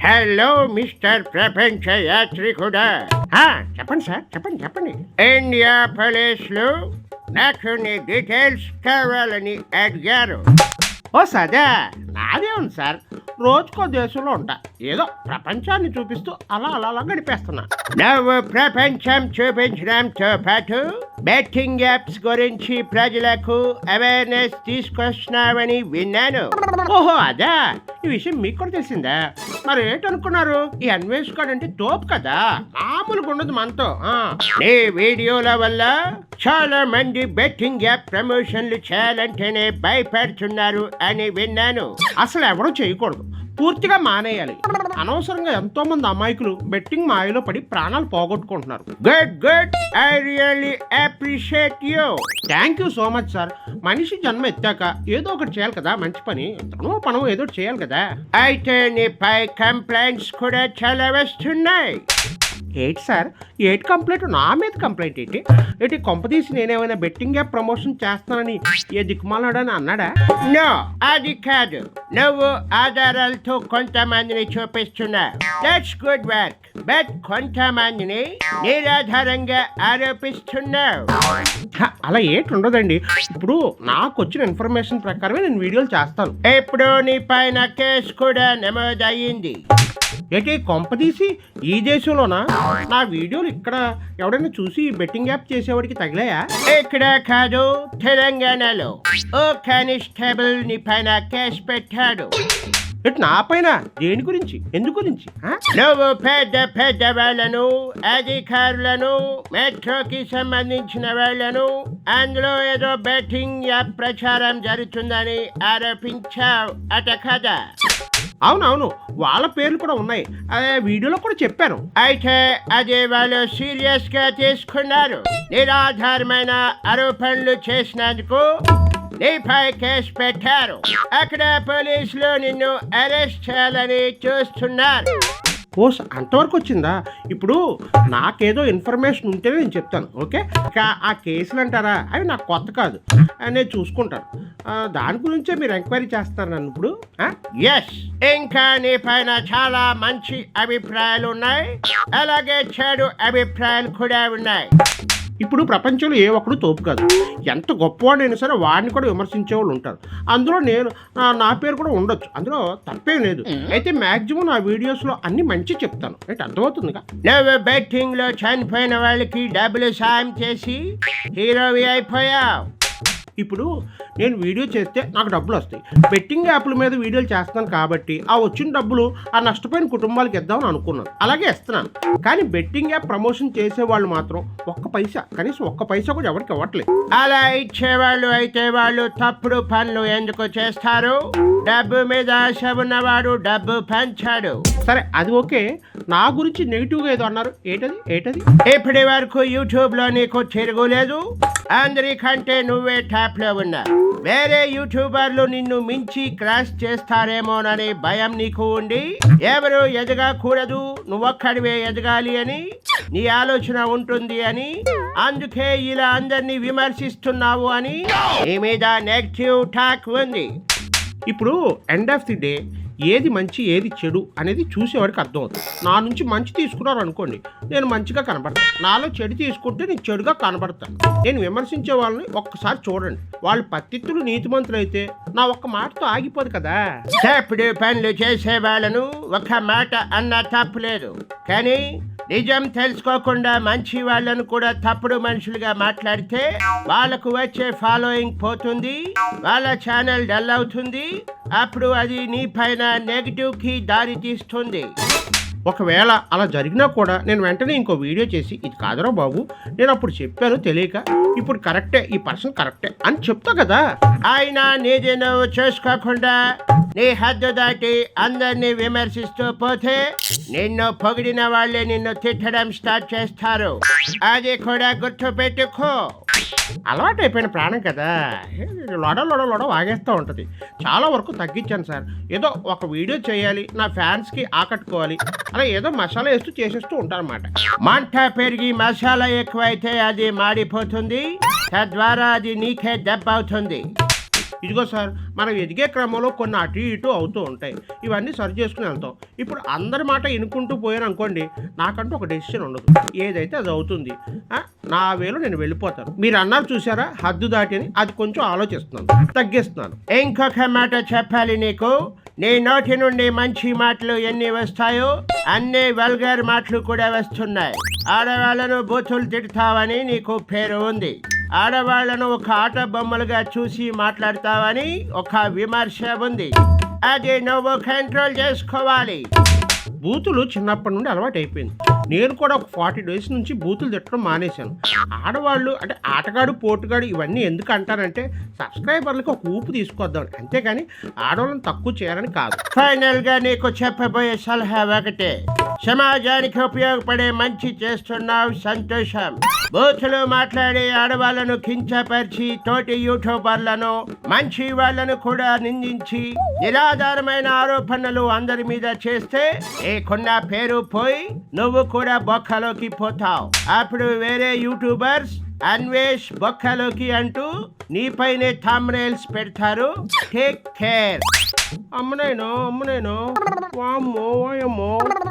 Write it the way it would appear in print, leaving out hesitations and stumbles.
Hello mister ప్రపంచ యాత్రికుడా. చెప్పండి sir, చెప్పండి. ఇండియా పోలీసులు నాకు నీ డీటెయిల్స్ కావాలని అడిగారు. ఓ సదా, నాదే ఉంది సార్. రోజుకో దేశంలో ఉంటా, ఏదో ప్రపంచాన్ని చూపిస్తూ అలా గడిపేస్తున్నా. నువ్వు ప్రపంచం చూపించడంతో పాటు బెట్టింగ్ యాప్స్ గురించి ప్రజలకు అవేర్నెస్ తీసుకొస్తున్నావని విన్నాను. ఓహో అదా, ఈ విషయం మీకు కూడా తెలిసిందా? మరి ఏంటనుకున్నారు, ఈ అన్వేష్ అంటే తోపు కదా, మామూలుగా ఉండదు మనతో. నీ వీడియోల వల్ల చాలా మంది బెట్టింగ్ యాప్ ప్రమోషన్లు చేయాలంటేనే భయపడుతున్నారు అని విన్నాను. అసలు ఎవరూ చేయకూడదు, పూర్తిగా మానేయాలి. అనవసరంగా ఎంతో మంది అమాయకులు బెట్టింగ్ మాయలో పడి ప్రాణాలు పోగొట్టుకుంటున్నారు. Good, I really appreciate you. Thank you so much sir. మనిషి జన్మ ఎత్తాక ఏదో ఒకటి చేయాలి కదా, మంచి పని, పనం ఏదో ఒకటి చేయాలి కదా. అయితే నీపై కంప్లైంట్స్ కూడా చాలా వస్తున్నాయి. ఏంటి సార్, ఏంటి కంప్లైంట్? నా మీద కంప్లైంట్ ఏంటి కొంపదీసి నేనేమైనా బెట్టింగ్ యాప్ ప్రమోషన్ చేస్తానని ఏ దిక్కుమాలాడని అన్నాడా? నో, అది కాదు. నువ్వు ఆధారాలతో కొంతమందిని చూపిస్తున్నా. That's good work. బట్ కొంతమందిని నిరాధారంగా ఆరోపిస్తున్నావు. అలా ఏంటి ఉండదండి. ఇప్పుడు నాకు వచ్చిన ఇన్ఫర్మేషన్ ప్రకారమే నేను వీడియోలు చేస్తాను. ఇప్పుడు నీ పైన కేసు కూడా నమోదయ్యింది. ఏంటి కొంపదీసి ఈ దేశంలోనా? నా వీడియోలు ఇక్కడ ఎవడైనా చూసి బెట్టింగ్ యాప్ చేసేవాడికి తగిలాయా? ఇక్కడ కాదు, తెలంగాణలో ఓ కానిస్టేబుల్ నీ పైన కేసు పెట్టాడు. నా పైన? దేని గురించి, ఎందు గురించి? నువ్వు పెద్ద వాళ్ళను, అధికారులను, మెట్రోకి సంబంధించిన వాళ్ళను అందులో ఏదో బెట్టింగ్ యాప్ ప్రచారం జరుగుతుందని ఆరోపించావు అట కదా? అవునవును, వాళ్ళ పేర్లు కూడా ఉన్నాయి, అదే వీడియోలో కూడా చెప్పాను. అయితే అదే వాళ్ళు సీరియస్ గా తీసుకున్నారు. నిరాధారమైన ఆరోపణలు చేసినందుకు నీపై కేసు పెట్టారు. అక్కడ పోలీసులు నిన్ను అరెస్ట్ చేయాలని చూస్తున్నారు. ఓ, అంతవరకు వచ్చిందా? ఇప్పుడు నాకేదో ఇన్ఫర్మేషన్ ఉంటేనే నేను చెప్తాను, ఓకే? ఇక ఆ కేసులు అంటారా, అవి నాకు కొత్త కాదు, నేను చూసుకుంటాను. దాని గురించే మీరు ఎంక్వైరీ చేస్తారు నన్ను ఇప్పుడు? ఎస్, ఇంకా నీ పైన చాలా మంచి అభిప్రాయాలు ఉన్నాయి, అలాగే చెడు అభిప్రాయాలు కూడా ఉన్నాయి. ఇప్పుడు ప్రపంచంలో ఏ ఒక్కడు తోపు కాదు. ఎంత గొప్పవాడైనా సరే వాడిని కూడా విమర్శించే వాళ్ళు ఉంటారు. అందులో నేను నా పేరు కూడా ఉండొచ్చు, అందులో తప్పేం లేదు. అయితే మ్యాక్సిమం నా వీడియోస్లో అన్ని మంచి చెప్తాను. అయితే అర్థమవుతుందిగా? నువ్వు బెట్టింగ్ లో చనిపోయిన వాళ్ళకి డబ్బులు సాయం చేసి హీరోవి అయిపోయావు. ఇప్పుడు నేను వీడియో చేస్తే నాకు డబ్బులు వస్తాయి. బెట్టింగ్ యాప్ల మీద వీడియోలు చేస్తున్నాను కాబట్టి ఆ వచ్చిన డబ్బులు ఆ నష్టపోయిన కుటుంబాలకు ఇద్దామని అనుకున్నాను, అలాగే ఇస్తున్నాను. కానీ బెట్టింగ్ యాప్ ప్రమోషన్ చేసేవాళ్ళు మాత్రం కనీసం ఒక్క పైసా కూడా ఎవరికి ఇవ్వట్లేదు. అలా ఇచ్చేవాళ్ళు అయితే వాళ్ళు తప్పుడు పనులు ఎందుకు చేస్తారు? డబ్బు మీద ఆశ ఉన్నవాడు డబ్బు పంచాడు. సరే, అది ఓకే. నా గురించి నెగిటివ్గా ఏదో అన్నారు, ఏంటది? ఇప్పటి వరకు యూట్యూబ్ లో నీకు తిరుగులేదు. అందరికంటే నువ్వే టాప్ లో ఉన్నా. వేరే యూట్యూబర్లు నిన్ను మించి క్రాష్ చేస్తారేమోననే భయం నీకు ఉండి ఎవరు ఎదగకూడదు, నువ్వొక్కడివే ఎదగాలి అని నీ ఆలోచన ఉంటుంది అని, అందుకే ఇలా అందరినీ విమర్శిస్తున్నావు అని నీ మీద నెగిటివ్ టాక్ ఉంది. ఇప్పుడు ఎండ్ ఆఫ్ ది డే ఏది మంచి ఏది చెడు అనేది చూసేవాడికి అర్థమవుతుంది. నా నుంచి మంచి తీసుకున్నారు అనుకోండి, నేను మంచిగా కనబడతాను. నాలో చెడు తీసుకుంటే నేను చెడుగా కనబడతాను. నేను విమర్శించే వాళ్ళని ఒక్కసారి చూడండి, వాళ్ళు పత్తిత్తులు నీతిమంతులు అయితే నా ఒక్క మాటతో ఆగిపోదు కదా. తప్పుడు పనులు చేసే వాళ్ళను ఒక మాట అన్న తప్పులేదు, కానీ నిజం తెలుసుకోకుండా మంచి వాళ్ళను కూడా తప్పుడు మనుషులుగా మాట్లాడితే వాళ్ళకు వచ్చే ఫాలోయింగ్ పోతుంది, వాళ్ళ ఛానల్ డల్ అవుతుంది. అప్పుడు అది నీ పైన నెగిటివ్ కి దారి తీస్తుంది. ఒకవేళ అలా జరిగినా కూడా నేను వెంటనే ఇంకో వీడియో చేసి ఇది కాదురా బాబు, నేను అప్పుడు చెప్పాను తెలియక, ఇప్పుడు కరెక్టే, ఈ పర్సన్ కరెక్టే అని చెప్తా కదా. అయినా నీది నువ్వు చూసుకోకుండా నీ హద్దు దాటి అందరినీ విమర్శిస్తూ పోతే నిన్ను పొగిడిన వాళ్ళే నిన్ను తిట్టడం స్టార్ట్ చేస్తారు. అది కూడా గుర్తు పెట్టుకో. అలవాటు అయిపోయిన ప్రాణం కదా, లొడ వాగేస్తూ ఉంటుంది. చాలా వరకు తగ్గించాను సార్. ఏదో ఒక వీడియో చేయాలి, నా ఫ్యాన్స్కి ఆకట్టుకోవాలి, అలా ఏదో మసాలా వేస్తూ చేసేస్తూ ఉంటాను అన్నమాట. మంట పెరిగి మసాలా ఎక్కువైతే అది మాడిపోతుంది, తద్వారా అది నీకే దెబ్బ అవుతుంది. ఇదిగో సార్ మనం ఎదిగే క్రమంలో కొన్ని అటు ఇటు అవుతూ ఉంటాయి, ఇవన్నీ సరి చేసుకుని వెళ్తాం. ఇప్పుడు అందరి మాట వినుకుంటూ పోయాను అనుకోండి, నాకంటూ ఒక డెసిషన్ ఉండదు, ఏదైతే అది అవుతుంది. నా వేలో నేను వెళ్ళిపోతాను. మీరు అన్నారు చూసారా హద్దు దాటి అని, అది కొంచెం ఆలోచిస్తున్నాను, తగ్గిస్తున్నాను. ఇంకొక మాట చెప్పాలి నీకు, నీ నోటి నుండి మంచి మాటలు ఎన్ని వస్తాయో అన్ని వల్గర్ మాటలు కూడా వస్తున్నాయి. ఆడవాళ్లను బూతులు తిడతావని నీకు పేరు ఉంది. ఆడవాళ్లను ఒక ఆట బొమ్మలుగా చూసి మాట్లాడతావని ఒక విమర్శ ఉంది. అది నువ్వు కంట్రోల్ చేసుకోవాలి. బూతులు చిన్నప్పటి నుండి అలవాటు అయిపోయింది. నేను కూడా ఒక 40 days నుంచి బూతులు తిట్టడం మానేశాను. ఆడవాళ్ళు అంటే ఆటగాడు పోటుగాడు ఇవన్నీ ఎందుకు అంటారంటే సబ్స్క్రైబర్లకు ఒక ఊపు తీసుకొద్దాం, అంతేగాని ఆడవాళ్ళని తక్కువ చేయాలని కాదు. ఫైనల్ గా నీకు చెప్పబోయే సలహా ఒకటే, సమాజానికి ఉపయోగపడే మంచి చేస్తున్నావు, సంతోషం. బూతులు మాట్లాడి ఆడవాళ్లను కించపరిచి తోటి యూట్యూబర్లను మంచి వాళ్ళను కూడా నిందించి నిరాధారమైన ఆరోపణలు అందరి మీద చేస్తే నీకున్న పేరు పోయి నువ్వు కూడా బొక్కలోకి పోతావు. అప్పుడు వేరే యూట్యూబర్స్ అన్వేష్ బొక్కలోకి అంటూ నీపైనే థంబ్నెయిల్స్ పెడతారు. Take care. అమ్మనేనో వామ్మో వాయమ్మో.